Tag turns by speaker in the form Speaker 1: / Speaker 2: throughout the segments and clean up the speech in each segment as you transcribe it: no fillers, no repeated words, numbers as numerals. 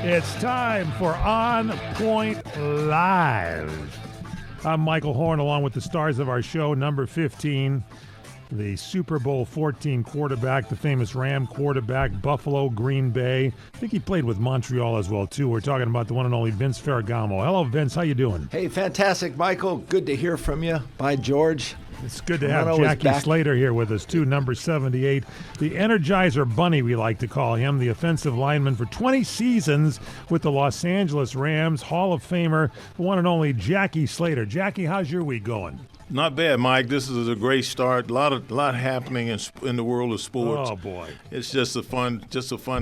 Speaker 1: It's time for On Point Live. I'm Michael Horn, along with the stars of our show, number 15, the Super Bowl 14 quarterback, the famous Ram quarterback, Buffalo, Green Bay. I think he played with Montreal as well, too. We're talking about the one and only Vince Ferragamo. Hello, Vince. How you doing?
Speaker 2: Hey, fantastic, Michael. Good to hear from you. Bye, George.
Speaker 1: It's good to have Jackie Slater here with us, too, number 78. The Energizer Bunny, we like to call him, the offensive lineman for 20 seasons with the Los Angeles Rams, Hall of Famer, the one and only Jackie Slater. Jackie, how's your week going?
Speaker 3: Not bad, Mike. This is a great start. A lot happening in the world of sports.
Speaker 1: Oh boy,
Speaker 3: it's just a fun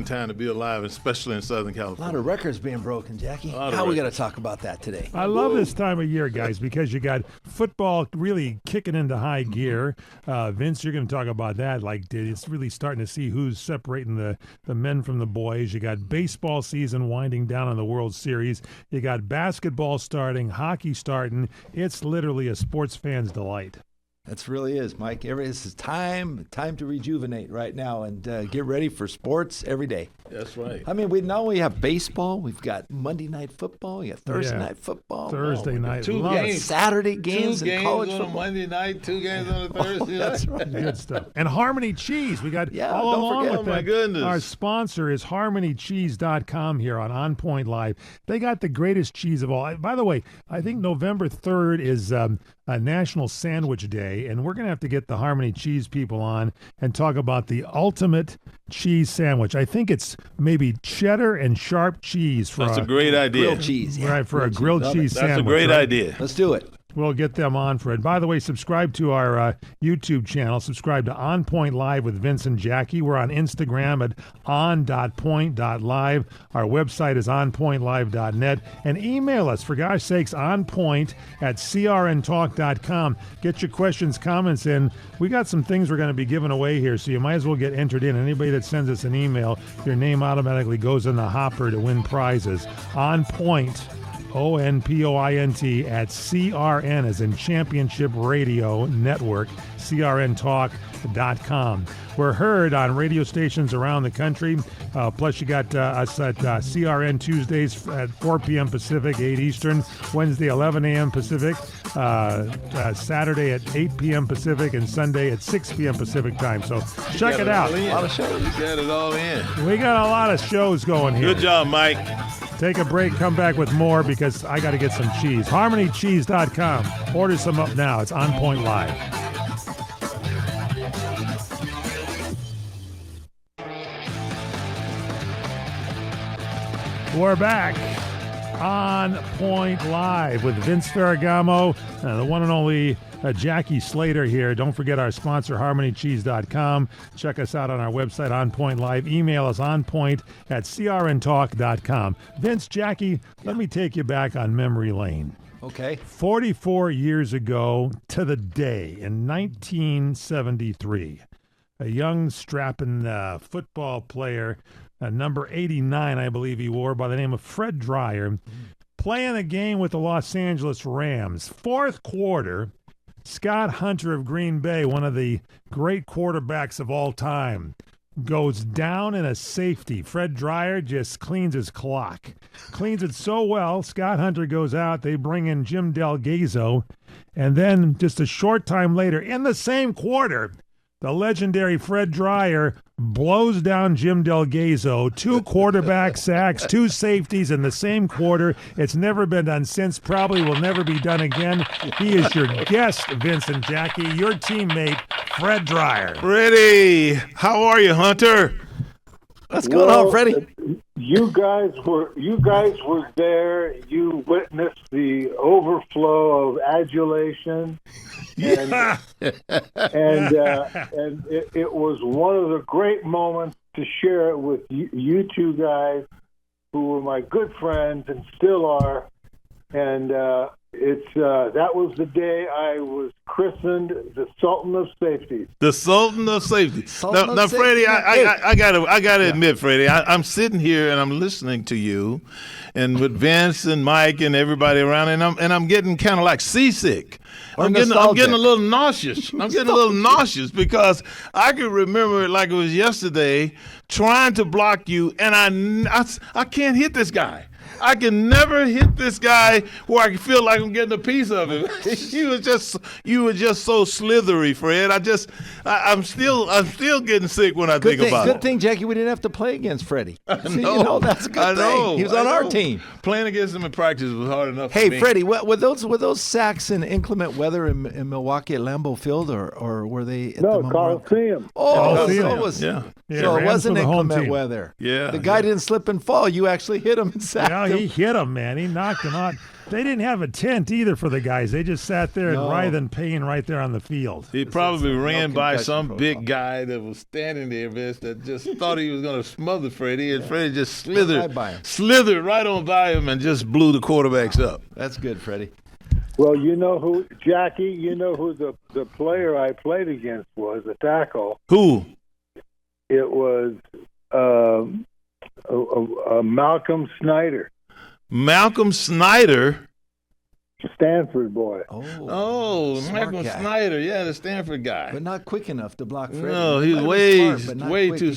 Speaker 3: time to be alive, especially in Southern California.
Speaker 2: A lot of records being broken, Jackie. How are we going to talk about that today?
Speaker 1: I love this time of year, guys, because you got football really kicking into high gear. Vince, you're going to talk about that. Like, it's really starting to see who's separating the men from the boys. You got baseball season winding down on the World Series. You got basketball starting, hockey starting. It's literally a sports fan's delight.
Speaker 2: That really is, Mike. This is time to rejuvenate right now and get ready for sports every day.
Speaker 3: That's right.
Speaker 2: I mean, we not only have baseball, we've got Monday night football, we got Thursday night football,
Speaker 1: Thursday night,
Speaker 3: two games,
Speaker 2: Saturday games,
Speaker 3: and
Speaker 2: college
Speaker 3: on
Speaker 2: football.
Speaker 3: a Monday night, 2 games on a Thursday.
Speaker 2: That's right.
Speaker 1: Good stuff. And Harmony Cheese, we got all
Speaker 2: don't
Speaker 1: along
Speaker 2: forget.
Speaker 1: with
Speaker 3: Oh my
Speaker 1: that.
Speaker 3: goodness.
Speaker 1: Our sponsor is HarmonyCheese.com here on Point Live. They got the greatest cheese of all. By the way, I think November 3rd is a National Sandwich Day, and we're going to have to get the Harmony Cheese people on and talk about the ultimate cheese sandwich. I think it's maybe cheddar and sharp cheese for
Speaker 3: That's a great idea.
Speaker 2: Grilled cheese. Yeah.
Speaker 1: right, for a grilled cheese
Speaker 3: That's
Speaker 1: sandwich.
Speaker 3: a great
Speaker 1: right?
Speaker 3: idea.
Speaker 2: Let's do it.
Speaker 1: We'll get them on for it. By the way, subscribe to our YouTube channel. Subscribe to On Point Live with Vince and Jackie. We're on Instagram at on.point.live. Our website is onpointlive.net. And email us, for gosh sakes, onpoint@crntalk.com. Get your questions, comments in. We got some things we're going to be giving away here, so you might as well get entered in. Anybody that sends us an email, your name automatically goes in the hopper to win prizes. On Point. ONPOINT at CRN, as in Championship Radio Network, crntalk.com. We're heard on radio stations around the country. Plus, you got us at CRN Tuesdays at 4 p.m. Pacific, 8 Eastern, Wednesday, 11 a.m. Pacific, Saturday at 8 p.m. Pacific, and Sunday at 6 p.m. Pacific time. So check it out.
Speaker 3: A lot of shows. You got it all in.
Speaker 1: We got a lot of shows going here.
Speaker 3: Good job, Mike.
Speaker 1: Take a break, come back with more because I got to get some cheese. HarmonyCheese.com. Order some up now. It's On Point Live. We're back on Point Live with Vince Ferragamo, the one and only Jackie Slater here. Don't forget our sponsor, HarmonyCheese.com. Check us out on our website, On Point Live. Email us onpoint@crntalk.com. Vince, Jackie, let me take you back on memory lane.
Speaker 2: Okay.
Speaker 1: 44 years ago to the day in 1973, a young strapping football player, number 89, I believe he wore, by the name of Fred Dryer, playing a game with the Los Angeles Rams. Fourth quarter, Scott Hunter of Green Bay, one of the great quarterbacks of all time, goes down in a safety. Fred Dryer just cleans his clock. Cleans it so well, Scott Hunter goes out. They bring in Jim Delgado. And then just a short time later, in the same quarter, the legendary Fred Dryer blows down Jim Delgado. 2 quarterback sacks, 2 safeties in the same quarter. It's never been done since, probably will never be done again. He is your guest, Vincent Jackie, your teammate, Fred Dryer.
Speaker 3: Freddie, how are you, Hunter?
Speaker 2: What's going on, Freddie?
Speaker 4: You guys were there. You witnessed the overflow of adulation, and it was one of the great moments to share it with you two guys, who were my good friends and still are. And That was the day I was christened the Sultan of Safety.
Speaker 3: The Sultan of Safety. Now, Freddie, I gotta admit, Freddie, I'm sitting here and I'm listening to you, and with Vince and Mike and everybody around, and I'm getting kind of like seasick. I'm getting a little nauseous. I'm getting a little nauseous because I can remember it like it was yesterday, trying to block you, and I can't hit this guy. I can never hit this guy where I feel like I'm getting a piece of him. You were just so slithery, Fred. I'm still getting sick when I think about it.
Speaker 2: Good thing, Jackie, we didn't have to play against Freddie. That's a good
Speaker 3: thing.
Speaker 2: He was on our team.
Speaker 3: Playing against him in practice was hard enough.
Speaker 2: Hey,
Speaker 3: for me.
Speaker 2: Freddie, were those sacks in inclement weather in Milwaukee at Lambeau Field, or were they at the Memorial?
Speaker 4: Coliseum.
Speaker 2: Oh,
Speaker 1: Coliseum.
Speaker 2: So it wasn't inclement weather.
Speaker 3: Yeah.
Speaker 2: The guy didn't slip and fall. You actually hit him and sacked him.
Speaker 1: He hit him, man. He knocked him out. They didn't have a tent either for the guys. They just sat there and writhed in pain right there on the field.
Speaker 3: He probably ran by some big guy that was standing there, Vince, that just thought he was going to smother Freddie, and Freddie just slithered right on by him and just blew the quarterbacks up.
Speaker 2: That's good, Freddie.
Speaker 4: Well, Jackie, you know who the player I played against was, a tackle.
Speaker 3: Who?
Speaker 4: It was Malcolm Snyder.
Speaker 3: Malcolm Snyder?
Speaker 4: Stanford boy.
Speaker 3: Oh, Malcolm Snyder, the Stanford guy.
Speaker 2: But not quick enough to block Freddie.
Speaker 3: No, he's way too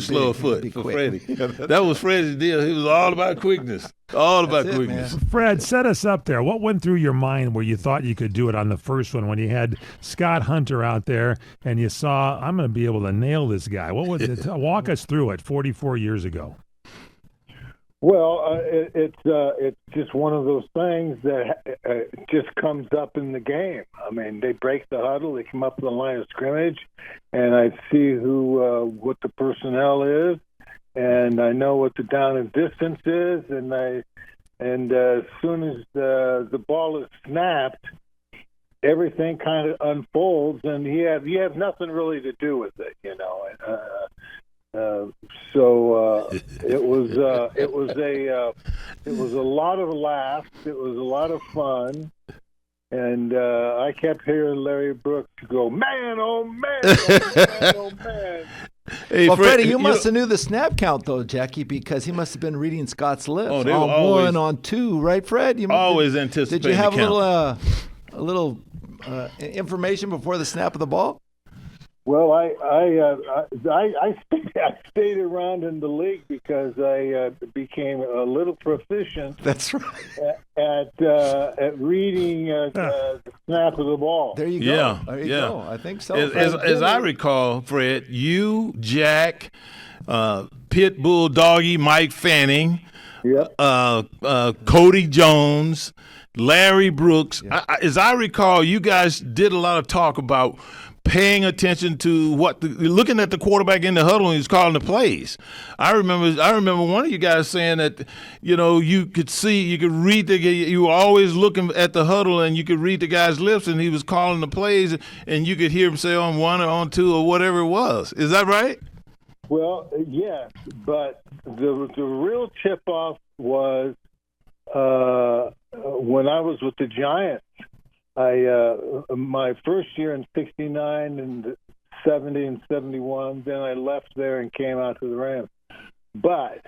Speaker 3: slow a foot for Freddie. That was Freddie's deal. He was all about quickness. All about quickness.
Speaker 1: Fred, set us up there. What went through your mind where you thought you could do it on the first one when you had Scott Hunter out there and you saw, I'm going to be able to nail this guy? What was it? Walk us through it 44 years ago.
Speaker 4: Well, it's just one of those things that just comes up in the game. I mean, they break the huddle, they come up to the line of scrimmage, and I see what the personnel is, and I know what the down and distance is, and as soon as the ball is snapped, everything kind of unfolds, and you have nothing really to do with it, So it was a lot of laughs. It was a lot of fun, and I kept hearing Larry Brooks go, "Man, oh man, oh man, oh man."
Speaker 2: Hey, well, Freddie, you must have knew the snap count though, Jackie, because he must have been reading Scott's lips.
Speaker 3: Oh, they
Speaker 2: on
Speaker 3: were always,
Speaker 2: one, on two, right, Fred? You
Speaker 3: always anticipating.
Speaker 2: Did you have
Speaker 3: a
Speaker 2: little information before the snap of the ball?
Speaker 4: Well, I stayed around in the league because I became a little proficient.
Speaker 2: That's right.
Speaker 4: At reading the snap of the ball.
Speaker 2: There you go.
Speaker 3: Yeah,
Speaker 2: there you go. I think so.
Speaker 3: As I recall, Fred, you, Jack, Pit Bull Doggy, Mike Fanning, Cody Jones, Larry Brooks. Yep. As I recall, you guys did a lot of talk about paying attention to looking at the quarterback in the huddle when he was calling the plays. I remember one of you guys saying that, you could read you were always looking at the huddle and you could read the guy's lips and he was calling the plays and you could hear him say on one or on two or whatever it was. Is that right?
Speaker 4: Well, yes, but the real tip-off was when I was with the Giants. My first year in '69 and '70 and '71, then I left there and came out to the Rams. But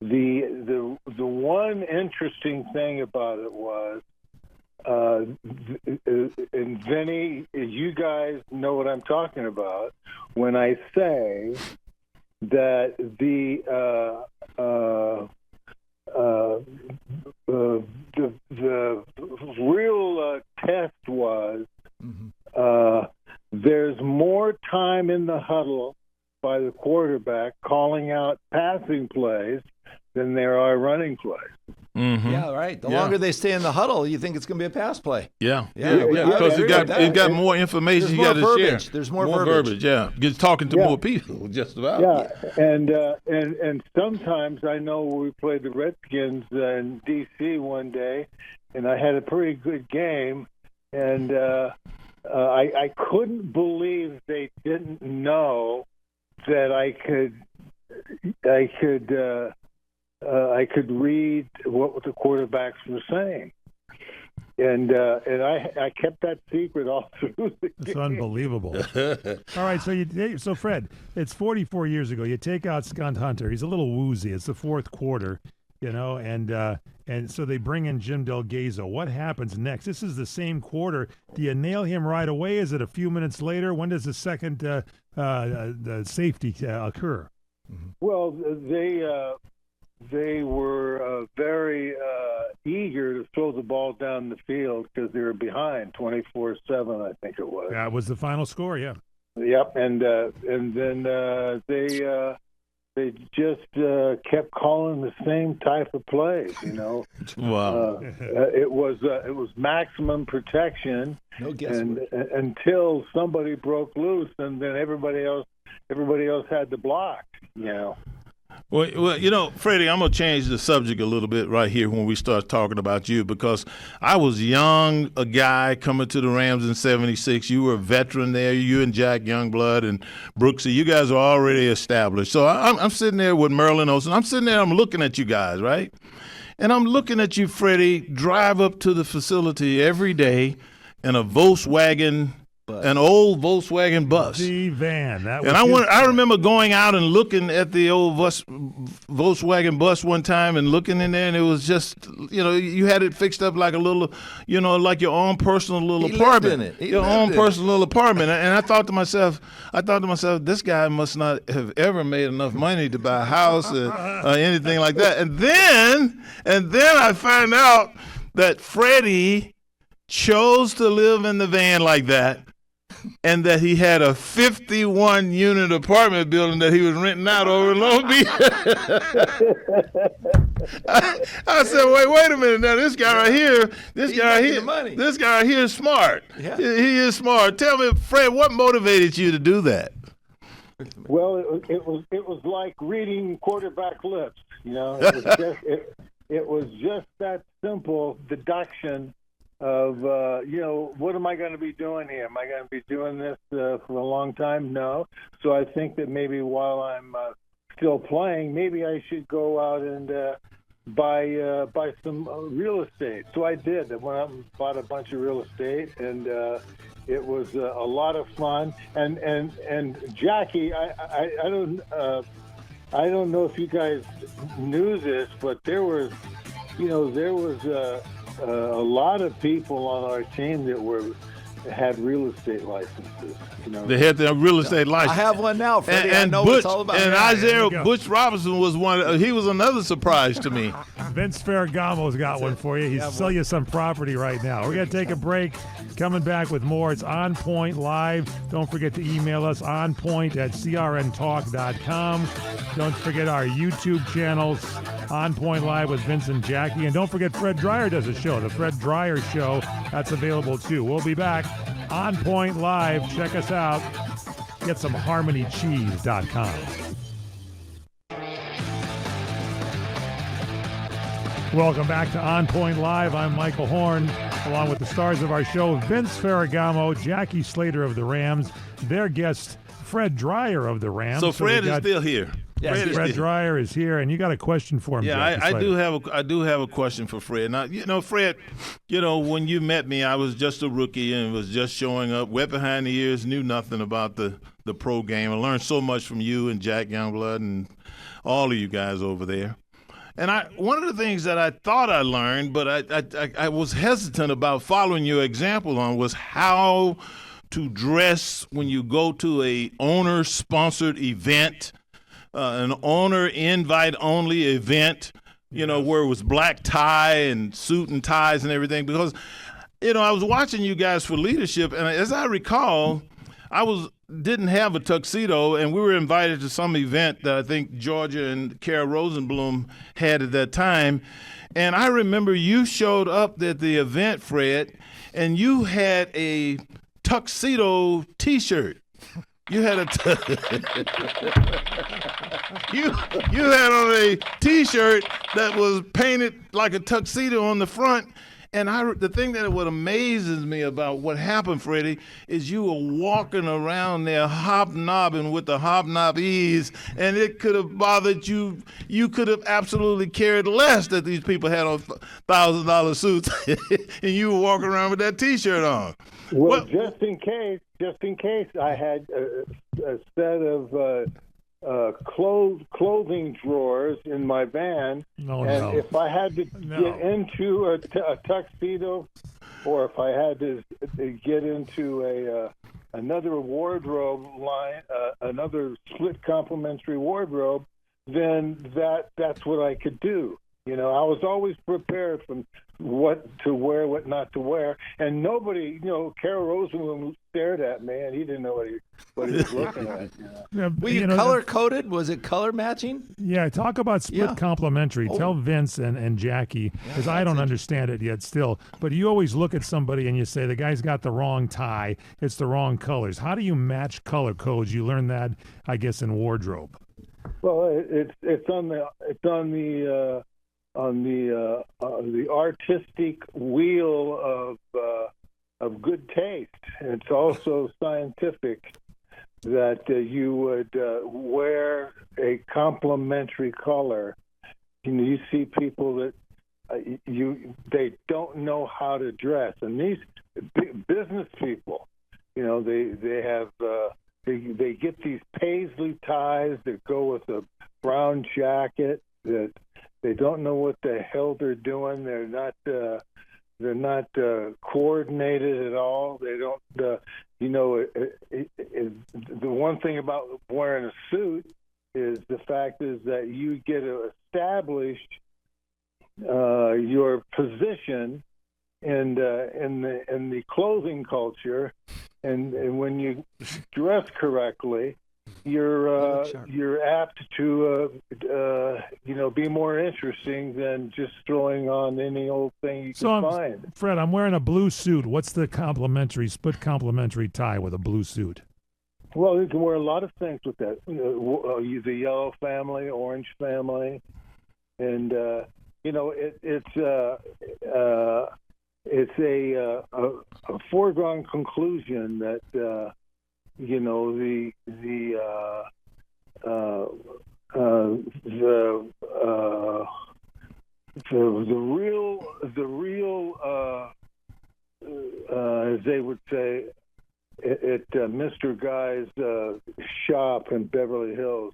Speaker 4: the one interesting thing about it was, and Vinny, you guys know what I'm talking about when I say that the real test was there's more time in the huddle by the quarterback calling out passing plays than there are running plays.
Speaker 3: Mm-hmm.
Speaker 2: Yeah, right. The longer they stay in the huddle, you think it's going to be a pass play.
Speaker 3: Yeah. Because it got more information you got to share.
Speaker 2: There's more verbiage.
Speaker 3: Yeah. Just talking to more people, just about.
Speaker 4: Yeah, and sometimes I know we played the Redskins in D.C. one day, and I had a pretty good game, and I couldn't believe they didn't know that I could read what the quarterbacks were saying. I kept that secret all through the game.
Speaker 1: It's unbelievable. All right, so Fred, it's 44 years ago. You take out Scott Hunter. He's a little woozy. It's the fourth quarter, and so they bring in Jim Delgado. What happens next? This is the same quarter. Do you nail him right away? Is it a few minutes later? When does the second the safety occur?
Speaker 4: Well, they were very eager to throw the ball down the field because they were behind 24-7, I think it was.
Speaker 1: That was the final score, yeah.
Speaker 4: Yep, and then they just kept calling the same type of plays.
Speaker 3: Wow.
Speaker 4: It was maximum protection,
Speaker 2: No guesswork.
Speaker 4: until somebody broke loose, and then everybody else had to block.
Speaker 3: Well, Freddie, I'm going to change the subject a little bit right here when we start talking about you, because I was a guy coming to the Rams in 76. You were a veteran there. You and Jack Youngblood and Brooksy, you guys are already established. So I'm sitting there with Merlin Olsen. I'm sitting there, I'm looking at you guys, right? And I'm looking at you, Freddie, drive up to the facility every day in a Volkswagen an old Volkswagen bus.
Speaker 1: The van.
Speaker 3: I remember going out and looking at the old Volkswagen bus one time and looking in there, and it was just, you had it fixed up like a little, like your own personal little apartment. Your own personal little apartment. And I thought to myself, this guy must not have ever made enough money to buy a house or anything like that. And then I find out that Freddie chose to live in the van like that, and that he had a 51-unit apartment building that he was renting out over in Long Beach. I said, wait a minute now. This guy right here is smart. Yeah. He is smart. Tell me, Fred, what motivated you to do that?
Speaker 4: Well, it was like reading quarterback lips. It was just that simple deduction of, what am I going to be doing here? Am I going to be doing this for a long time? No. So I think that maybe while I'm still playing, maybe I should go out and buy some real estate. So I did. I went out and bought a bunch of real estate, and it was a lot of fun. And Jackie, I don't know if you guys knew this, but there was a lot of people on our team that had real estate licenses.
Speaker 3: They had their real estate license.
Speaker 2: I have one now, Freddie.
Speaker 3: And
Speaker 2: I know
Speaker 3: Butch,
Speaker 2: what it's all about.
Speaker 3: And Isaiah Butch Robinson was one. He was another surprise to me.
Speaker 1: Vince Ferragamo's got one for you. He's selling you some property right now. We're going to take a break. Coming back with more. It's On Point Live. Don't forget to email us onpoint@crntalk.com. Don't forget our YouTube channels, On Point Live with Vince and Jackie. And don't forget Fred Dreyer does a show, the Fred Dreyer Show. That's available too. We'll be back. On Point Live. Check us out. Get some HarmonyCheese.com. Welcome back to On Point Live. I'm Michael Horn, along with the stars of our show, Vince Ferragamo, Jackie Slater of the Rams, their guest, Fred Dreyer of the Rams.
Speaker 3: So Fred is still here.
Speaker 1: Yes, Fred Dreyer is here, and you got a question for him.
Speaker 3: Yeah, I do have a question for Fred. Now, Fred, when you met me, I was just a rookie and was just showing up, wet behind the ears, knew nothing about the pro game. I learned so much from you and Jack Youngblood and all of you guys over there. And one of the things that I thought I learned, but I was hesitant about following your example on, was how to dress when you go to a owner-sponsored event, an owner invite-only event, where it was black tie and suit and ties and everything. Because, I was watching you guys for leadership, and as I recall, didn't have a tuxedo, and we were invited to some event that I think Georgia and Kara Rosenblum had at that time. And I remember you showed up at the event, Fred, and you had a tuxedo T-shirt. You had you had on a T-shirt that was painted like a tuxedo on the front, And the thing that what amazes me about what happened, Freddie, is you were walking around there hobnobbing with the hobnobbies, and it could have bothered you. You could have absolutely cared less that these people had on $1,000 suits, and you were walking around with that T-shirt on.
Speaker 4: Well, just in case, I had a set of clothing drawers in my van, and if I had to get into a tuxedo, or if I had to get into another wardrobe line, another split complementary wardrobe, then that's what I could do. I was always prepared from what to wear, what not to wear, and nobody, Carol Rosenblum stared at me, and he didn't know what he was looking at.
Speaker 2: Were you color coded? Was it color matching?
Speaker 1: Yeah, talk about split complementary. Tell Vince and Jackie, because I don't understand it yet still. But you always look at somebody and you say the guy's got the wrong tie, it's the wrong colors. How do you match color codes? You learn that, I guess, in wardrobe.
Speaker 4: Well, it's on the artistic wheel of good taste. And it's also scientific that you would wear a complementary color. You see people that they don't know how to dress, and these business people, they have they get these paisley ties that go with a brown jacket that. They don't know what the hell they're doing. They're not coordinated at all. They don't. The one thing about wearing a suit is the fact is that you get to establish your position in the clothing culture, and when you dress correctly, you're apt to be more interesting than just throwing on any old thing you can find.
Speaker 1: Fred, I'm wearing a blue suit. What's the split complementary tie with a blue suit?
Speaker 4: Well, you can wear a lot of things with that. The yellow family, orange family, and it's a foregone conclusion that. The real as they would say at Mr. Guy's shop in Beverly Hills,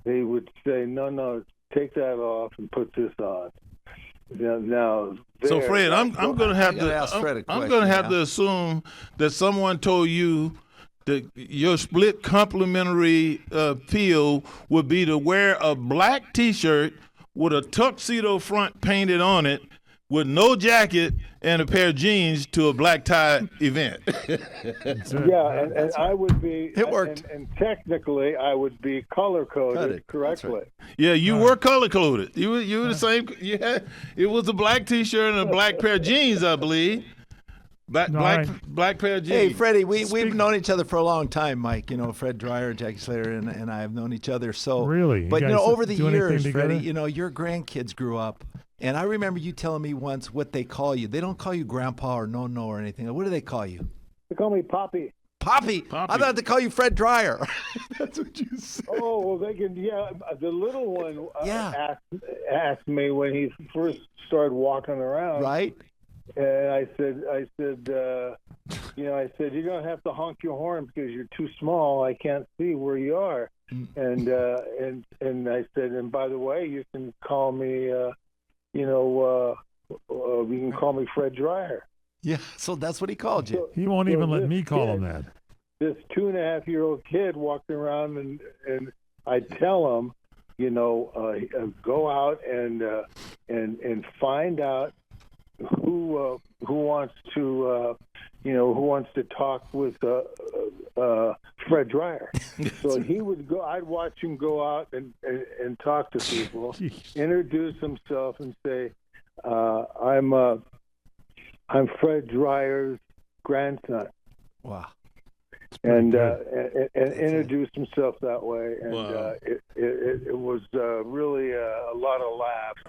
Speaker 4: they would say, no, take that off and put this on. Now
Speaker 3: so Fred, I'm going to have to assume that someone told you that your split complementary feel would be to wear a black T-shirt with a tuxedo front painted on it, with no jacket and a pair of jeans to a black tie event.
Speaker 4: and I would be.
Speaker 2: It worked.
Speaker 4: And technically, I would be color coded correctly.
Speaker 2: Right.
Speaker 3: Yeah, you were color coded. You were the same. Yeah, it was a black T-shirt and a black pair of jeans, I believe. Black pair of jeans.
Speaker 2: Hey, Freddie, we've known each other for a long time, Mike. Fred Dreyer, Jackie Slater, and I have known each other. So
Speaker 1: really,
Speaker 2: but over the years, Freddie, your grandkids grew up, and I remember you telling me once what they call you. They don't call you Grandpa or No or anything. What do they call you?
Speaker 4: They call me Poppy.
Speaker 2: Poppy. I thought they call you Fred Dreyer. That's what you said.
Speaker 4: Oh, well, they can. Yeah, the little one asked me when he first started walking around.
Speaker 2: Right.
Speaker 4: And I said, you're going to have to honk your horn because you're too small. I can't see where you are. And I said, and by the way, you can call me, you can call me Fred Dreyer.
Speaker 2: Yeah, so that's what he called you.
Speaker 4: So,
Speaker 1: he won't even let me call him that.
Speaker 4: This 2.5-year-old kid walking around, and I tell him, go out and find out who wants to talk with Fred Dreyer. So he would go. I'd watch him go out and talk to people, introduce himself, and say, "I'm Fred Dreyer's grandson."
Speaker 2: Wow.
Speaker 4: and introduce himself that way. And it was really a lot of laughs.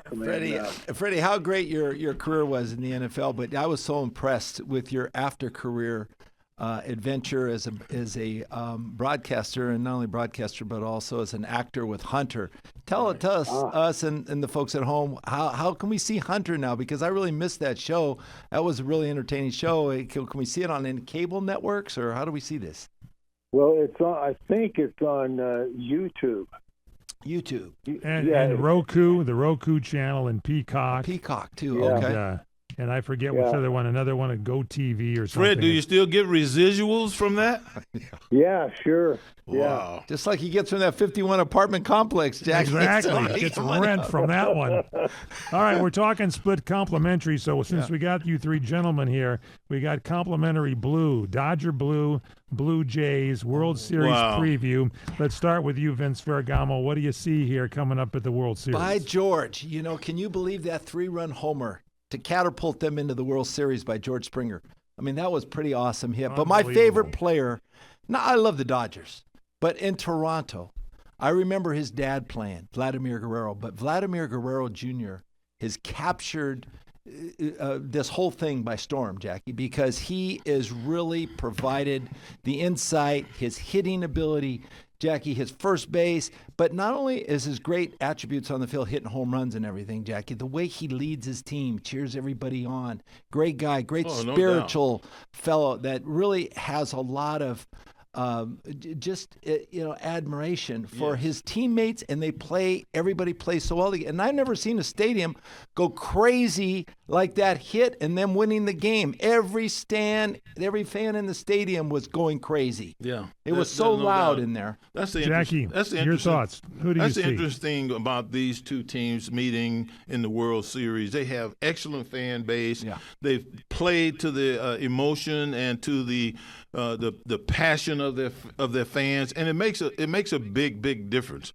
Speaker 2: Freddie, how great your career was in the NFL, but I was so impressed with your after-career adventure as a broadcaster, and not only broadcaster but also as an actor with Hunter. Tell us and the folks at home, how can we see Hunter now? Because I really missed that show. That was a really entertaining show. Can we see it on any cable networks, or how do we see this?
Speaker 4: Well, it's on. I think it's on YouTube.
Speaker 1: And Roku, the Roku channel, and Peacock.
Speaker 2: Peacock too.
Speaker 4: Yeah.
Speaker 2: Okay.
Speaker 1: And I forget which other one, another one at GoTV or something.
Speaker 3: Fred, do you still get residuals from that?
Speaker 4: Yeah, sure.
Speaker 3: Wow.
Speaker 4: Yeah.
Speaker 2: Just like he gets from that 51 apartment complex, Jack.
Speaker 1: Exactly. Gets rent from that one. All right, we're talking split complimentary. So since we got you three gentlemen here, we got complimentary blue, Dodger blue, Blue Jays, World Series preview. Let's start with you, Vince Ferragamo. What do you see here coming up at the World Series?
Speaker 2: By George, can you believe that 3-run homer to catapult them into the World Series by George Springer? I mean, that was pretty awesome hit. But my favorite player, I love the Dodgers, but in Toronto, I remember his dad playing, Vladimir Guerrero. But Vladimir Guerrero Jr. has captured this whole thing by storm, Jackie, because he has really provided the insight, his hitting ability, Jackie, his first base, but not only is his great attributes on the field, hitting home runs and everything, Jackie, the way he leads his team, cheers everybody on. Great guy, great spiritual fellow that really has a lot of admiration for his teammates, and everybody plays so well. And I've never seen a stadium go crazy like that hit and them winning the game. Every fan in the stadium was going crazy.
Speaker 3: Yeah.
Speaker 2: It was so loud in there.
Speaker 1: Jackie, your thoughts. Who do you see?
Speaker 3: That's the interesting about these two teams meeting in the World Series. They have excellent fan base. Yeah. They've played to the emotion and to the passion of their fans, and it makes a big difference.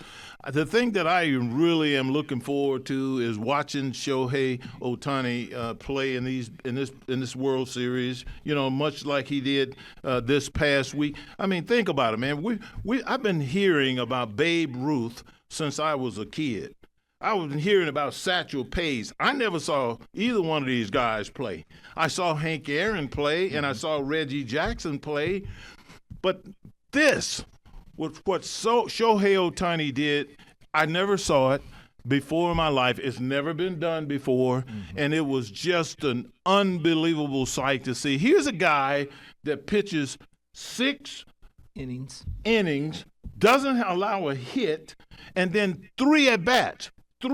Speaker 3: The thing that I really am looking forward to is watching Shohei Ohtani play in this World Series. Much like he did this past week. I mean, think about it, man. I've been hearing about Babe Ruth since I was a kid. I was hearing about Satchel Paige. I never saw either one of these guys play. I saw Hank Aaron play, and I saw Reggie Jackson play. But this, what Shohei Ohtani did, I never saw it before in my life. It's never been done before, and it was just an unbelievable sight to see. Here's a guy that pitches 6 innings, doesn't allow a hit, and then 3 at-bats. A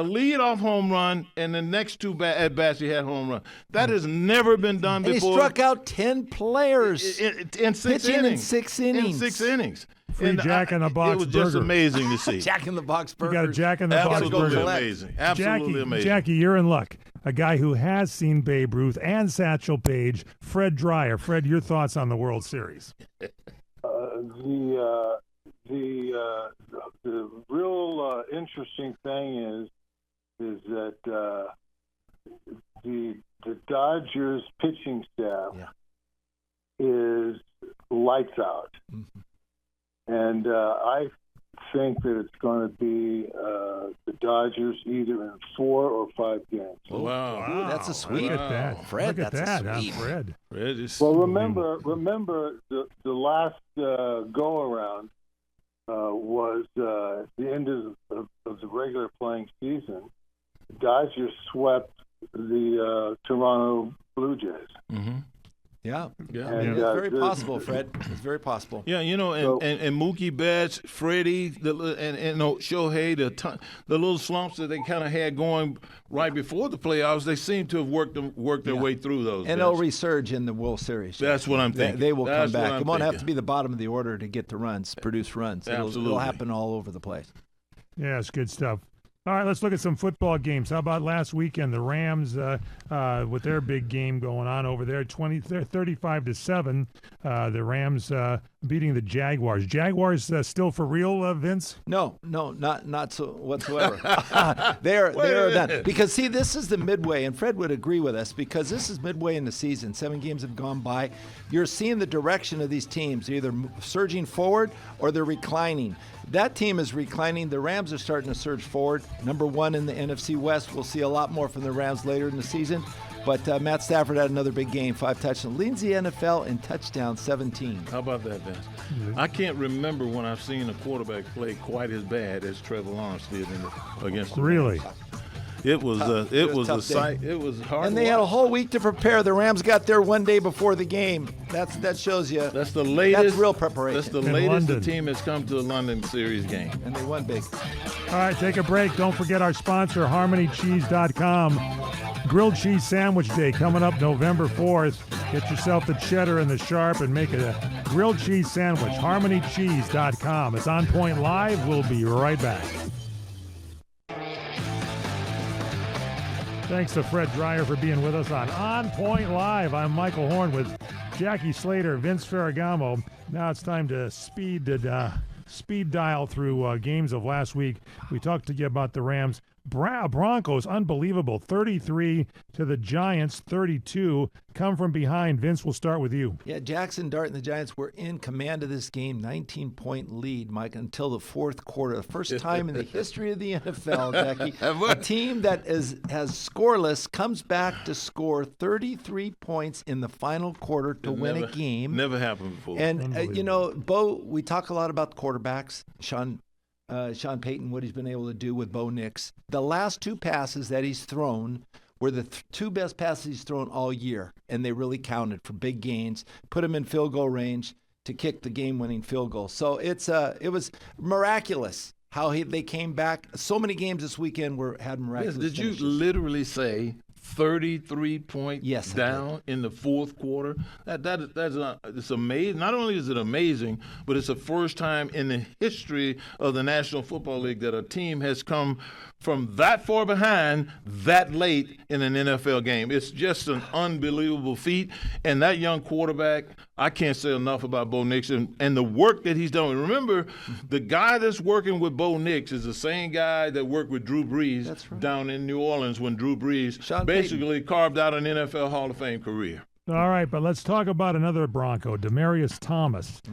Speaker 3: leadoff home run, and the next 2 at-bats he had home run. That has never been done before.
Speaker 2: And he struck out 10 players
Speaker 3: in 6
Speaker 2: pitching
Speaker 3: innings.
Speaker 2: in 6 innings.
Speaker 3: In 6 innings.
Speaker 1: Free Jack in the Box burger.
Speaker 3: It was just amazing to see.
Speaker 2: Jack in the Box burger.
Speaker 1: You got a Jack in the Box burger.
Speaker 3: Amazing. Absolutely amazing.
Speaker 1: Jackie, you're in luck. A guy who has seen Babe Ruth and Satchel Paige, Fred Dreyer. Fred, your thoughts on the World Series?
Speaker 4: The real interesting thing is that the Dodgers pitching staff is lights out, and I think that it's going to be the Dodgers either in 4 or 5 games.
Speaker 3: Wow.
Speaker 2: That's a sweep.
Speaker 1: Look at that,
Speaker 2: Fred.
Speaker 1: Look at
Speaker 2: that's
Speaker 1: that,
Speaker 2: a sweep.
Speaker 1: Fred.
Speaker 4: Well, remember the last go around was at the end of the regular playing season. The Dodgers swept the Toronto Blue Jays.
Speaker 3: Mm-hmm.
Speaker 2: Yeah.
Speaker 4: And,
Speaker 2: it's very possible, Fred. It's very possible.
Speaker 3: Yeah, and Mookie Betts, Freddie, and Shohei, the little slumps that they kind of had going right before the playoffs, they seem to have worked their way through those.
Speaker 2: And they'll resurge in the World Series.
Speaker 3: That's what I'm thinking.
Speaker 2: They will come back. It won't have to be the bottom of the order to get the runs, produce runs.
Speaker 3: Absolutely.
Speaker 2: It'll happen all over the place.
Speaker 1: Yeah, it's good stuff. All right, let's look at some football games. How about last weekend? The Rams with their big game going on over there, 35-7 The Rams beating the Jaguars. Jaguars still for real, Vince?
Speaker 2: No, not so whatsoever. They're done. Because, see, this is the midway, and Fred would agree with us, because this is midway in the season. 7 games have gone by. You're seeing the direction of these teams. They're either surging forward or they're reclining. That team is reclining. The Rams are starting to surge forward. Number 1 in the NFC West. We'll see a lot more from the Rams later in the season. But Matt Stafford had another big game, 5 touchdowns. Leads the NFL in touchdowns, 17.
Speaker 3: How about that, Vince? I can't remember when I've seen a quarterback play quite as bad as Trevor Lawrence did against the
Speaker 1: Really?
Speaker 3: Rams. It was a sight. It was hard.
Speaker 2: And they had a whole week to prepare. The Rams got there one day before the game. That shows you.
Speaker 3: That's the latest.
Speaker 2: That's real preparation.
Speaker 3: That's the latest the team has come to a London Series game.
Speaker 2: And they won big.
Speaker 1: All right, take a break. Don't forget our sponsor, HarmonyCheese.com. Grilled Cheese Sandwich Day coming up November 4th. Get yourself the cheddar and the sharp and make it a grilled cheese sandwich. HarmonyCheese.com. It's On Point Live. We'll be right back. Thanks to Fred Dreyer for being with us on Point Live. I'm Michael Horn with Jackie Slater, Vince Ferragamo. Now it's time to speed dial through games of last week. We talked to you about the Rams. Broncos, unbelievable. 33 to the Giants, 32. Come from behind. Vince, we'll start with you.
Speaker 2: Yeah, Jackson Dart and the Giants were in command of this game, 19-point lead, Mike, until the fourth quarter. The first time in the history of the NFL, Jackie, a team that has scoreless comes back to score 33 points in the final quarter to win a game.
Speaker 3: Never happened before.
Speaker 2: And, Bo, we talk a lot about quarterbacks. Sean Payton, what he's been able to do with Bo Nix. The last 2 passes that he's thrown were the 2 best passes he's thrown all year, and they really counted for big gains, put him in field goal range to kick the game-winning field goal. So it was miraculous how they came back. So many games this weekend had miraculous finishes.
Speaker 3: Did you literally say 33 points down in the fourth quarter? It's amazing. Not only is it amazing, but it's the first time in the history of the National Football League that a team has come from that far behind that late in an NFL game. It's just an unbelievable feat. And that young quarterback, I can't say enough about Bo Nix and the work that he's done. Remember, the guy that's working with Bo Nix is the same guy that worked with Drew Brees down in New Orleans when Drew Brees basically carved out an NFL Hall of Fame career.
Speaker 1: All right, but let's talk about another Bronco, Demaryius Thomas.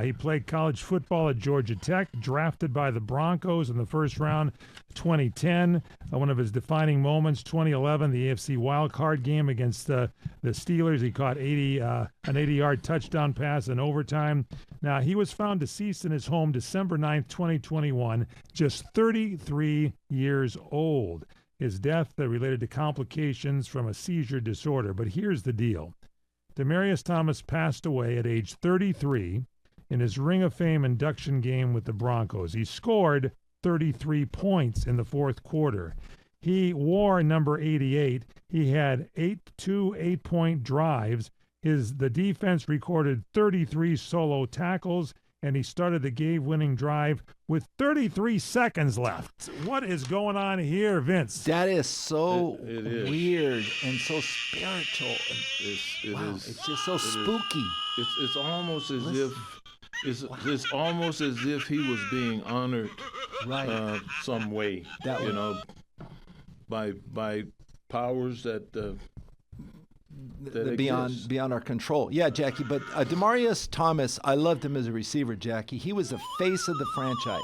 Speaker 1: He played college football at Georgia Tech, drafted by the Broncos in the first round, 2010. One of his defining moments, 2011, the AFC wildcard game against the Steelers. He caught an 80-yard touchdown pass in overtime. Now, he was found deceased in his home December 9th, 2021, just 33 years old. His death related to complications from a seizure disorder. But here's the deal. Demaryius Thomas passed away at age 33 in his Ring of Fame induction game with the Broncos. He scored 33 points in the fourth quarter. He wore number 88. He had 2 8-point drives. The defense recorded 33 solo tackles, and he started the game-winning drive with 33 seconds left. What is going on here, Vince?
Speaker 2: That is so weird and so spiritual. It's just so spooky.
Speaker 3: It's almost as if it's almost as if he was being honored, some way. By powers that.
Speaker 2: Beyond our control. Yeah, Jackie, but Demaryius Thomas, I loved him as a receiver, Jackie. He was the face of the franchise.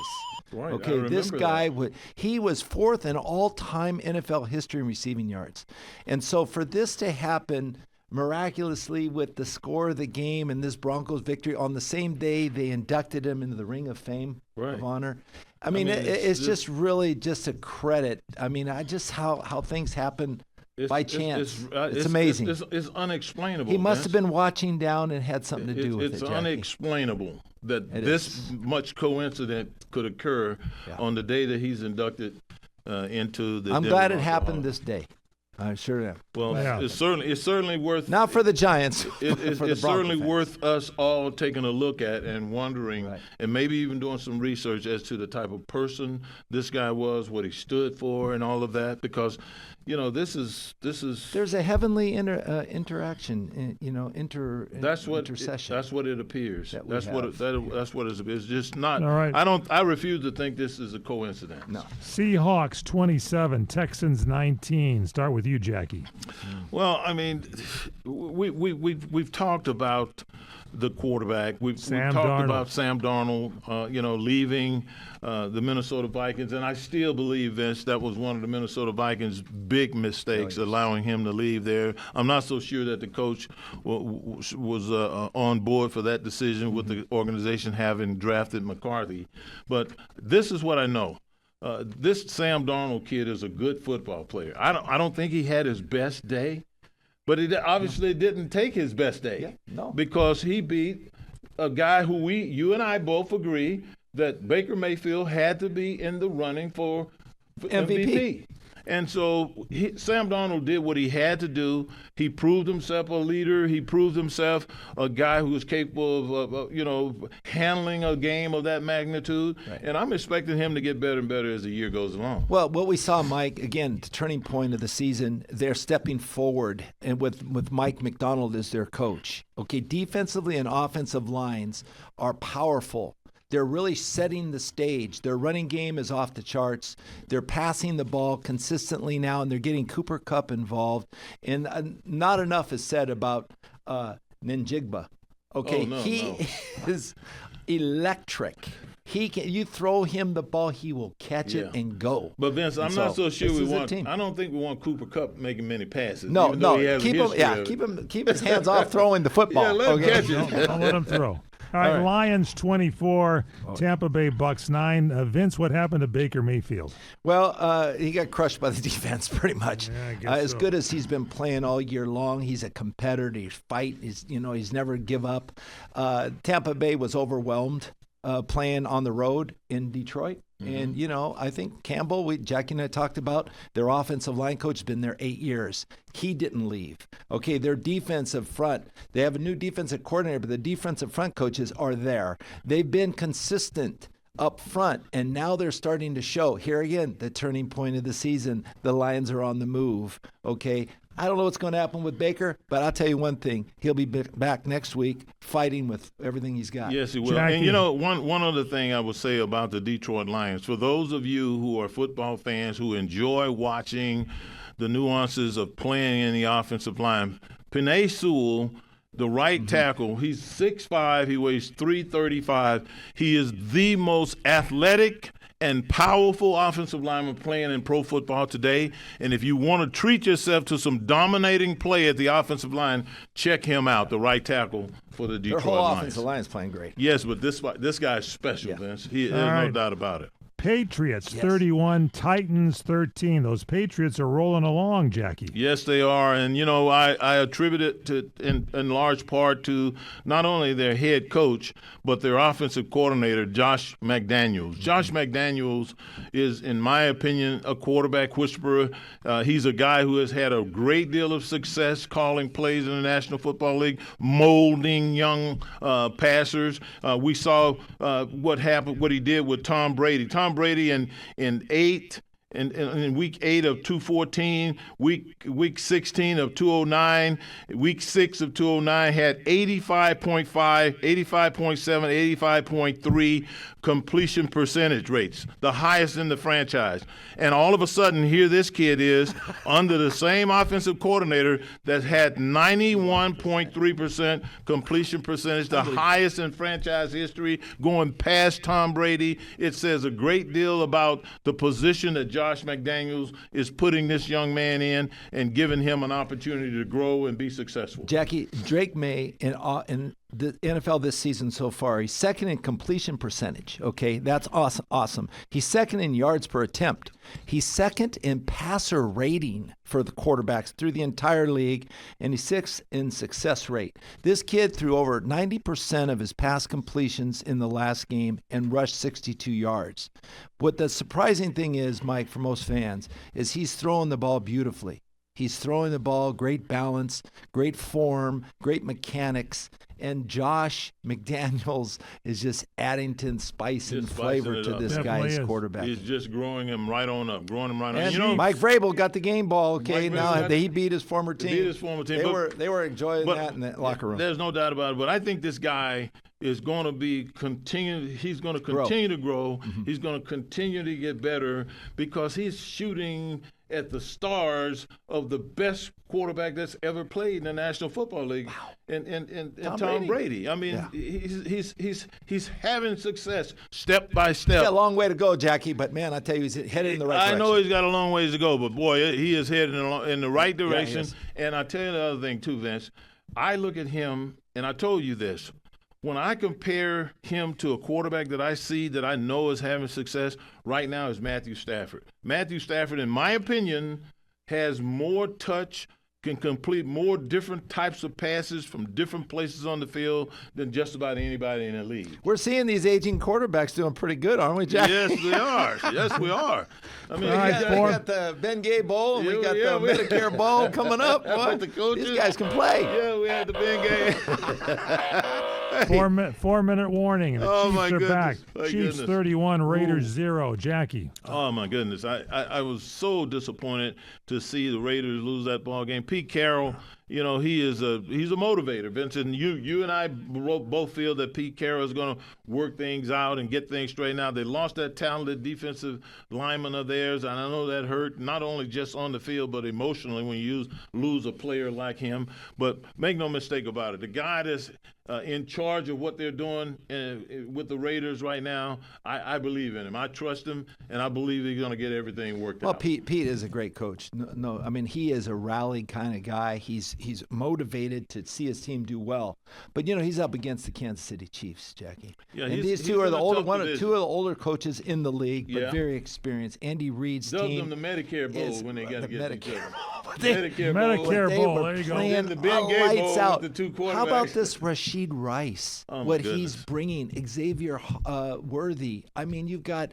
Speaker 3: Right.
Speaker 2: Okay, this guy, he was 4th in all-time NFL history in receiving yards. And so for this to happen miraculously with the score of the game and this Broncos victory on the same day they inducted him into the Ring of Fame of Honor. I mean, it's just really just a credit. I mean, how things happen by chance. It's amazing.
Speaker 3: It's unexplainable.
Speaker 2: He must have been watching down and had something to do with it.
Speaker 3: It's unexplainable that this much coincidence could occur on the day that he's inducted into the.
Speaker 2: I'm glad it happened this day. I sure am.
Speaker 3: Well,
Speaker 1: Yeah.
Speaker 3: it's certainly worth.
Speaker 2: Not for the Giants.
Speaker 3: It's
Speaker 2: for the
Speaker 3: certainly
Speaker 2: fans.
Speaker 3: worth us all taking a look at and wondering,
Speaker 2: Right.
Speaker 3: and maybe even doing some research as to the type of person this guy was, what he stood for, and all of that. Because, this is.
Speaker 2: There's a heavenly interaction. Intercession.
Speaker 3: That's what it appears.
Speaker 2: That we
Speaker 3: That's what
Speaker 2: have.
Speaker 3: that's what it's just not.
Speaker 1: All right.
Speaker 3: I refuse to think this is a coincidence.
Speaker 2: No.
Speaker 1: Seahawks 27, Texans 19. Start with you, Jackie.
Speaker 3: Well, I mean, we've talked about the quarterback. We've talked
Speaker 1: Darnold.
Speaker 3: about Sam Darnold, leaving the Minnesota Vikings, and I still believe, Vince, that was one of the Minnesota Vikings' big mistakes, allowing him to leave there. I'm not so sure that the coach was on board for that decision with the organization having drafted McCarthy. But this is what I know. This Sam Darnold kid is a good football player. I don't think he had his best day, but it obviously didn't take his best day.
Speaker 2: No.
Speaker 3: Because he beat a guy who you and I both agree that Baker Mayfield had to be in the running for MVP. And so Sam Darnold did what he had to do. He proved himself a leader. He proved himself a guy who was capable of, handling a game of that magnitude.
Speaker 2: Right.
Speaker 3: And I'm expecting him to get better and better as the year goes along.
Speaker 2: Well, what we saw, Mike, again, the turning point of the season, they're stepping forward, and with Mike McDonald as their coach. Okay, defensively and offensive lines are powerful. They're really setting the stage. Their running game is off the charts. They're passing the ball consistently now, and they're getting Cooper Kupp involved. And not enough is said about Njigba. Okay, he is electric. You throw him the ball, he will catch it and go.
Speaker 3: But Vince, I'm not so sure we want. I don't think we want Cooper Kupp making many passes. No.
Speaker 2: Keep his hands off throwing the football.
Speaker 3: Yeah, let him catch it.
Speaker 1: Don't let him throw. All right, Lions 24, Tampa Bay Bucks 9. Vince, what happened to Baker Mayfield?
Speaker 2: Well, he got crushed by the defense pretty much.
Speaker 1: Yeah, I guess
Speaker 2: as
Speaker 1: so.
Speaker 2: good as he's been playing all year long, he's a competitor. He's fight. He's never give up. Tampa Bay was overwhelmed playing on the road in Detroit. And, I think Campbell, Jackie and I talked about, their offensive line coach has been there 8 years. He didn't leave. Okay, their defensive front, they have a new defensive coordinator, but the defensive front coaches are there. They've been consistent up front, and now they're starting to show. Here again, the turning point of the season. The Lions are on the move. Okay, I don't know what's going to happen with Baker, but I'll tell you one thing. He'll be back next week fighting with everything he's got.
Speaker 3: Yes, he will.
Speaker 1: Jackie.
Speaker 3: And, one other thing I would say about the Detroit Lions, for those of you who are football fans who enjoy watching the nuances of playing in the offensive line, Penei Sewell, the right tackle, he's 6'5", he weighs 335. He is the most athletic and powerful offensive lineman playing in pro football today. And if you want to treat yourself to some dominating play at the offensive line, check him out, the right tackle for the Detroit
Speaker 2: Their whole
Speaker 3: Lions.
Speaker 2: offensive line is playing great.
Speaker 3: Yes, but this guy is special, Vince. There's no doubt about it.
Speaker 1: Patriots 31, Titans 13. Those Patriots are rolling along, Jackie.
Speaker 3: Yes, they are. And, I attribute it to, in large part to not only their head coach, but their offensive coordinator, Josh McDaniels. Josh McDaniels is, in my opinion, a quarterback whisperer. He's a guy who has had a great deal of success calling plays in the National Football League, molding young passers. We saw what he did with Tom Brady. Tom Brady in week 8 of 214, week 16 of 209, week 6 of 209 had 85.5, 85.7, 85.3 completion percentage rates, the highest in the franchise. And all of a sudden, here this kid is under the same offensive coordinator that had 91.3% completion percentage, the highest in franchise history, going past Tom Brady. It says a great deal about the position that Josh McDaniels is putting this young man in and giving him an opportunity to grow and be successful.
Speaker 2: Jackie, Drake May in the NFL this season so far, he's second in completion percentage. Okay, that's awesome. He's second in yards per attempt. He's second in passer rating for the quarterbacks through the entire league, and he's sixth in success rate. This kid threw over 90% of his pass completions in the last game and rushed 62 yards. What the surprising thing is, Mike, for most fans, is he's throwing the ball beautifully. He's throwing the ball, great balance, great form, great mechanics. And Josh McDaniels is just adding to spice and flavor to this guy's quarterback.
Speaker 3: He's just growing him right on up.
Speaker 2: And Mike Vrabel got the game ball. Okay, now he beat his former team. They were enjoying that in the locker room.
Speaker 3: There's no doubt about it. But I think this guy is going to be He's going to continue to grow. Mm-hmm. He's going to continue to get better because he's shooting at the stars of the best quarterback that's ever played in the National Football League, and Tom Brady. I mean, he's having success step by step.
Speaker 2: He's got a long way to go, Jackie, but man, I tell you, he's headed in the right direction.
Speaker 3: I know he's got a long ways to go, but boy, he is headed in the right direction. And I tell you the other thing too, Vince. I look at him, and I told you this. When I compare him to a quarterback that I see that I know is having success right now is Matthew Stafford. Matthew Stafford, in my opinion, has more touch, can complete more different types of passes from different places on the field than just about anybody in the league.
Speaker 2: We're seeing these aging quarterbacks doing pretty good, aren't we, Jack?
Speaker 3: Yes, we are. Yes, we are. I mean,
Speaker 2: we got the Ben Gay Bowl, and we got the Medicare Bowl coming up. These guys can play.
Speaker 3: Yeah, we had the Ben Gay.
Speaker 1: 4-minute warning. And the Chiefs are back. Chiefs 31, Raiders 0. Jackie.
Speaker 3: Oh my goodness! I was so disappointed to see the Raiders lose that ball game. Pete Carroll, he's a motivator. Vincent, you and I both feel that Pete Carroll is going to work things out and get things straightened out. They lost that talented defensive lineman of theirs, and I know that hurt not only just on the field but emotionally when you lose a player like him. But make no mistake about it, the guy that's in charge of what they're doing with the Raiders right now, I believe in him. I trust him, and I believe he's going to get everything worked out.
Speaker 2: Well, Pete is a great coach. No, I mean, he is a rally kind of guy. He's motivated to see his team do well. But he's up against the Kansas City Chiefs, Jackie.
Speaker 3: Yeah,
Speaker 2: and these two are two of the older coaches in the league, but very experienced. Andy Reid's team.
Speaker 3: Them the Medicare Bowl when they got to get each other.
Speaker 1: Medicare Bowl. There you go.
Speaker 2: Playing
Speaker 3: the Ben Gay Bowl
Speaker 2: out.
Speaker 3: With the two quarterbacks.
Speaker 2: How about this Rashid Rice? He's bringing, Xavier Worthy. I mean, you've got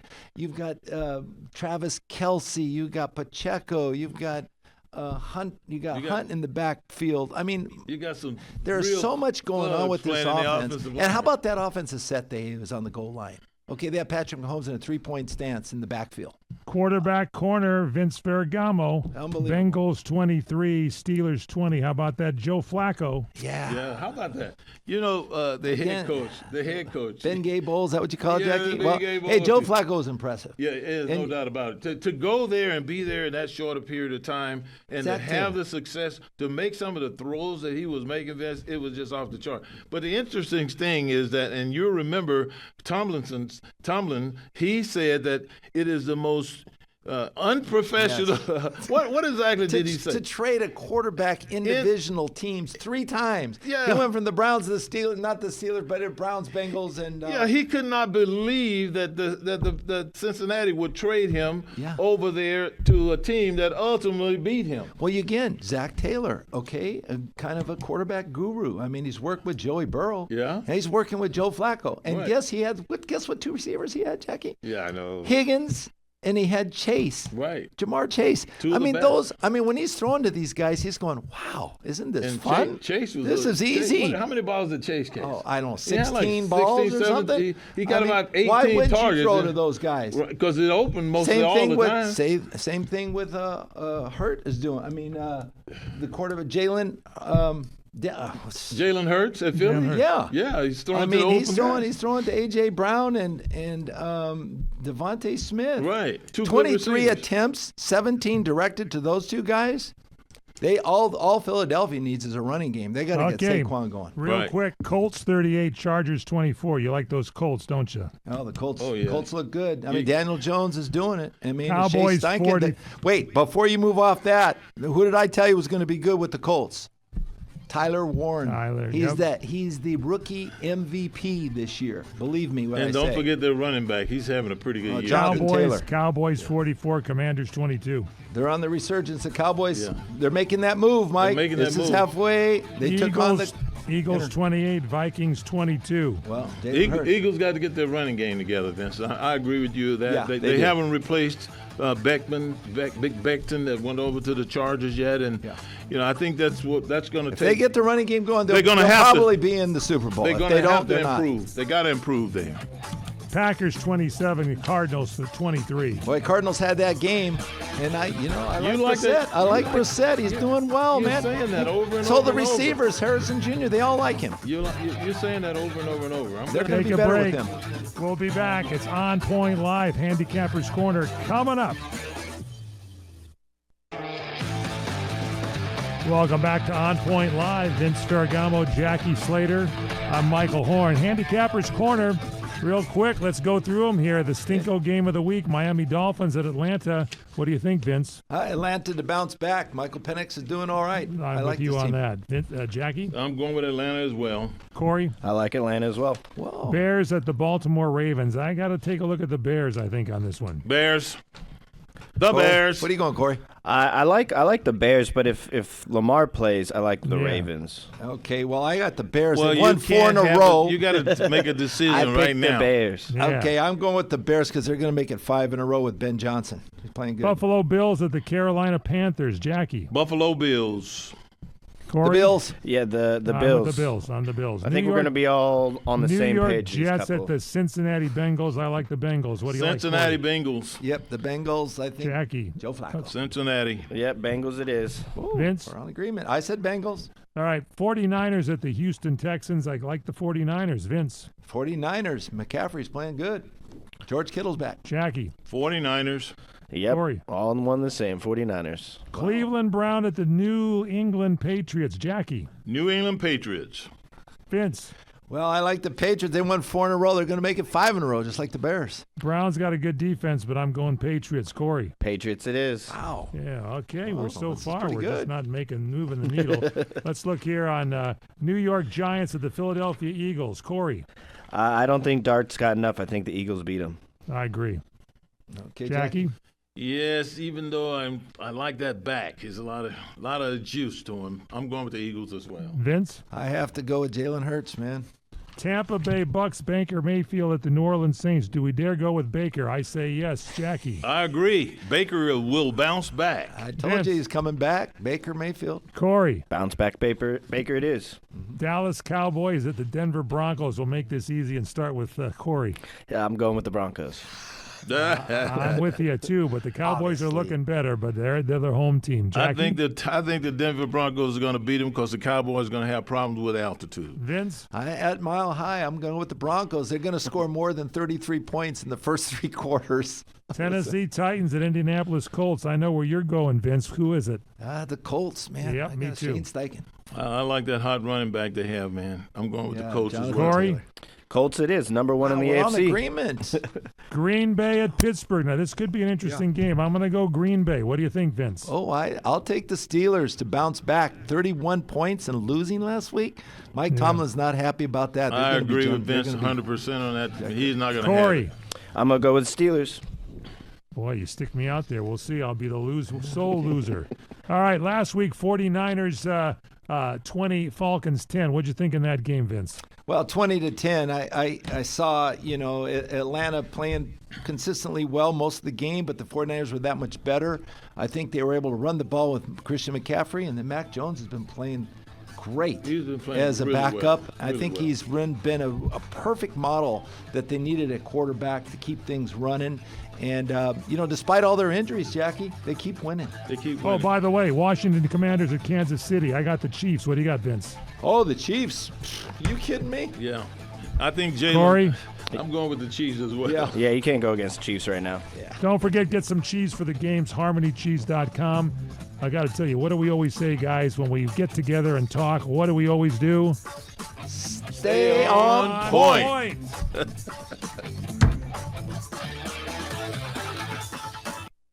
Speaker 2: Travis Kelce. You've got Pacheco. You've got Hunt. You got Hunt in the backfield. I mean,
Speaker 3: you got some.
Speaker 2: There's so much going on with this offense. And how about that offensive set that he was on the goal line? Okay, they have Patrick Mahomes in a 3-point stance in the backfield.
Speaker 1: Quarterback corner, Vince Ferragamo.
Speaker 2: Unbelievable.
Speaker 1: Bengals 23, Steelers 20. How about that, Joe Flacco?
Speaker 2: Yeah.
Speaker 3: How about that? The head coach.
Speaker 2: Ben Gay Bowl, is that what you call it, Jackie?
Speaker 3: Hey,
Speaker 2: Joe Flacco is impressive.
Speaker 3: Yeah, there's no doubt about it. To go there and be there in that short a period of time and to have the success, to make some of the throws that he was making, Vince, it was just off the chart. But the interesting thing is that, and you remember Tomlin, he said that it is the most unprofessional. Yes. What exactly did he say?
Speaker 2: To trade a quarterback in divisional teams 3 times.
Speaker 3: Yeah.
Speaker 2: He went from the Browns to the Steelers, not the Steelers, but the Browns, Bengals, and
Speaker 3: he could not believe that Cincinnati would trade him over there to a team that ultimately beat him.
Speaker 2: Well, again, Zach Taylor, kind of a quarterback guru. I mean, he's worked with Joey Burrow.
Speaker 3: Yeah.
Speaker 2: And he's working with Joe Flacco. And guess what 2 receivers he had, Jackie?
Speaker 3: Yeah, I know.
Speaker 2: Higgins. And he had Chase.
Speaker 3: Right.
Speaker 2: Jamar Chase. When he's throwing to these guys, he's going, wow, isn't this fun?
Speaker 3: Chase was
Speaker 2: this is easy.
Speaker 3: How many balls did Chase catch?
Speaker 2: Oh, I don't know, 16 balls or something?
Speaker 3: He got about 18
Speaker 2: why
Speaker 3: targets.
Speaker 2: Why would you throw to those guys?
Speaker 3: Because it opened mostly all the time.
Speaker 2: Same thing with Hurt is doing. I mean, the quarterback, Jalen
Speaker 3: Hurts at Philly?
Speaker 2: Yeah,
Speaker 3: he's throwing to the open guys.
Speaker 2: He's throwing to A.J. Brown and Devontae Smith.
Speaker 3: Right.
Speaker 2: 23 attempts, 17 directed to those 2 guys. They all Philadelphia needs is a running game. They got to get Saquon going.
Speaker 1: Real quick, Colts 38, Chargers 24. You like those Colts, don't you?
Speaker 2: Oh, the Colts. Oh, yeah. Colts look good. I mean, Daniel Jones is doing it. I mean,
Speaker 1: Cowboys 40.
Speaker 2: Wait, before you move off that, who did I tell you was going to be good with the Colts? Tyler Warren. He's the rookie MVP this year. Believe me when I say.
Speaker 3: And don't forget their running back. He's having a pretty good year.
Speaker 1: Cowboys 44, Commanders 22.
Speaker 2: They're on the resurgence. The Cowboys, they're making that move, Mike. This is halfway. They took on the
Speaker 1: Eagles 28, Vikings 22.
Speaker 2: Well,
Speaker 3: Eagles got to get their running game together, Vince. I agree with you that they haven't replaced Big Becton that went over to the Chargers yet, and I think that's going to take.
Speaker 2: If they get the running game going, they'll probably be in the Super Bowl.
Speaker 3: They're going to have to improve. They got to improve there.
Speaker 1: Packers 27, Cardinals 23.
Speaker 2: Boy, Cardinals had that game, and I like Brissett.
Speaker 3: That?
Speaker 2: I like Brissett. He's doing well, man.
Speaker 3: You're saying that over and
Speaker 2: so
Speaker 3: over.
Speaker 2: So the receivers, Harrison Jr., they all like him.
Speaker 3: You're saying that over and over and over.
Speaker 2: They're going to be better with him.
Speaker 1: We'll be back. It's On Point Live, Handicappers Corner coming up. Welcome back to On Point Live. Vince Ferragamo, Jackie Slater. I'm Michael Horn. Handicappers Corner. Real quick, let's go through them here. The Stinko game of the week, Miami Dolphins at Atlanta. What do you think, Vince?
Speaker 2: Atlanta to bounce back. Michael Penix is doing all right.
Speaker 1: I'm with you on that. Jackie?
Speaker 3: I'm going with Atlanta as well.
Speaker 1: Corey?
Speaker 5: I like Atlanta as well.
Speaker 2: Whoa.
Speaker 1: Bears at the Baltimore Ravens. I got to take a look at the Bears, I think, on this one.
Speaker 3: Bears. The Bears.
Speaker 2: What are you going, Corey?
Speaker 5: I like the Bears, but if Lamar plays, I like the Ravens.
Speaker 2: Okay, well, I got the Bears.
Speaker 3: Well,
Speaker 2: they won 4 in a row.
Speaker 3: You got to make a decision
Speaker 5: I
Speaker 3: right
Speaker 5: picked
Speaker 3: now.
Speaker 5: the Bears.
Speaker 1: Yeah.
Speaker 2: Okay, I'm going with the Bears because they're going to make it 5 in a row with Ben Johnson. He's playing good.
Speaker 1: Buffalo Bills at the Carolina Panthers. Jackie?
Speaker 3: Buffalo Bills.
Speaker 1: Corey?
Speaker 2: The Bills.
Speaker 5: Yeah, the Bills.
Speaker 1: On the Bills.
Speaker 5: I think we're going to be all on the same page.
Speaker 1: New York Jets at the Cincinnati Bengals. I like the Bengals. What do you
Speaker 3: Cincinnati
Speaker 1: like?
Speaker 3: Bengals.
Speaker 2: Yep, the Bengals, I think.
Speaker 1: Jackie.
Speaker 2: Joe Flacco.
Speaker 3: Cincinnati.
Speaker 5: Yep, Bengals it is.
Speaker 2: Ooh,
Speaker 1: Vince?
Speaker 2: we're on agreement. I said Bengals.
Speaker 1: All right, 49ers at the Houston Texans. I like the 49ers. Vince.
Speaker 2: 49ers. McCaffrey's playing good. George Kittle's back.
Speaker 1: Jackie.
Speaker 3: 49ers.
Speaker 5: Yep,
Speaker 1: Corey.
Speaker 5: all in one the same, 49ers.
Speaker 1: Cleveland Brown at the New England Patriots. Jackie.
Speaker 3: New England Patriots.
Speaker 1: Vince.
Speaker 2: Well, I like the Patriots. They won 4 in a row. They're going to make it 5 in a row, just like the Bears.
Speaker 1: Browns got a good defense, but I'm going Patriots. Corey.
Speaker 5: Patriots it is.
Speaker 2: Wow.
Speaker 1: Yeah, okay. We're so far. We're
Speaker 2: good.
Speaker 1: just not moving the needle. Let's look here on New York Giants at the Philadelphia Eagles. Corey.
Speaker 5: I don't think Dart's got enough. I think the Eagles beat them.
Speaker 1: I agree.
Speaker 2: Okay,
Speaker 1: Jackie.
Speaker 3: Yes, even though I like that back. There's a lot of juice to him. I'm going with the Eagles as well.
Speaker 1: Vince.
Speaker 2: I have to go with Jalen Hurts, man.
Speaker 1: Tampa Bay Bucks, Baker Mayfield at the New Orleans Saints. Do we dare go with Baker? I say yes. Jackie.
Speaker 3: I agree. Baker will bounce back.
Speaker 2: I told you he's coming back. Baker Mayfield.
Speaker 1: Corey.
Speaker 5: Bounce back Baker it is.
Speaker 1: Dallas Cowboys at the Denver Broncos. We'll make this easy and start with Corey.
Speaker 5: Yeah, I'm going with the Broncos.
Speaker 1: I'm with you too, but the Cowboys are looking better. But they're their home team. Jackie?
Speaker 3: I think the Denver Broncos are going to beat them because the Cowboys are going to have problems with altitude.
Speaker 1: Vince.
Speaker 2: At Mile High, I'm going with the Broncos. They're going to score more than 33 points in the first 3 quarters.
Speaker 1: Tennessee Titans at Indianapolis Colts. I know where you're going, Vince. Who is it?
Speaker 2: The Colts, man.
Speaker 1: Yep,
Speaker 2: I
Speaker 1: me
Speaker 2: got
Speaker 1: too.
Speaker 2: Shane Steichen.
Speaker 3: I like that hot running back they have, man. I'm going with the Colts as well.
Speaker 1: Corey.
Speaker 5: Colts it is, number 1 in the
Speaker 2: we're
Speaker 5: AFC.
Speaker 2: on agreement.
Speaker 1: Green Bay at Pittsburgh. Now, this could be an interesting game. I'm going to go Green Bay. What do you think, Vince?
Speaker 2: I'll take the Steelers to bounce back. 31 points and losing last week. Mike Tomlin's not happy about that.
Speaker 3: I agree with Vince 100% on that. He's not going to have
Speaker 1: Corey.
Speaker 3: it.
Speaker 5: I'm going to go with Steelers.
Speaker 1: Boy, you stick me out there. We'll see. I'll be the sole loser. All right, last week, 49ers 20, Falcons 10. What'd you think in that game, Vince?
Speaker 2: Well, 20-10. I saw, Atlanta playing consistently well most of the game, but the 49ers were that much better. I think they were able to run the ball with Christian McCaffrey, and then Mac Jones has been playing great as a backup. I think he's been a perfect model that they needed a quarterback to keep things running. And, despite all their injuries, Jackie, they keep winning.
Speaker 1: Oh, by the way, Washington Commanders at Kansas City. I got the Chiefs. What do you got, Vince?
Speaker 2: Oh, the Chiefs. You kidding me?
Speaker 3: Yeah. I think Jalen.
Speaker 1: Corey?
Speaker 3: I'm going with the Chiefs as well.
Speaker 5: Yeah, you can't go against the Chiefs right now.
Speaker 2: Yeah.
Speaker 1: Don't forget, get some cheese for the games, harmonycheese.com. I got to tell you, what do we always say, guys, when we get together and talk? What do we always do?
Speaker 2: Stay on point.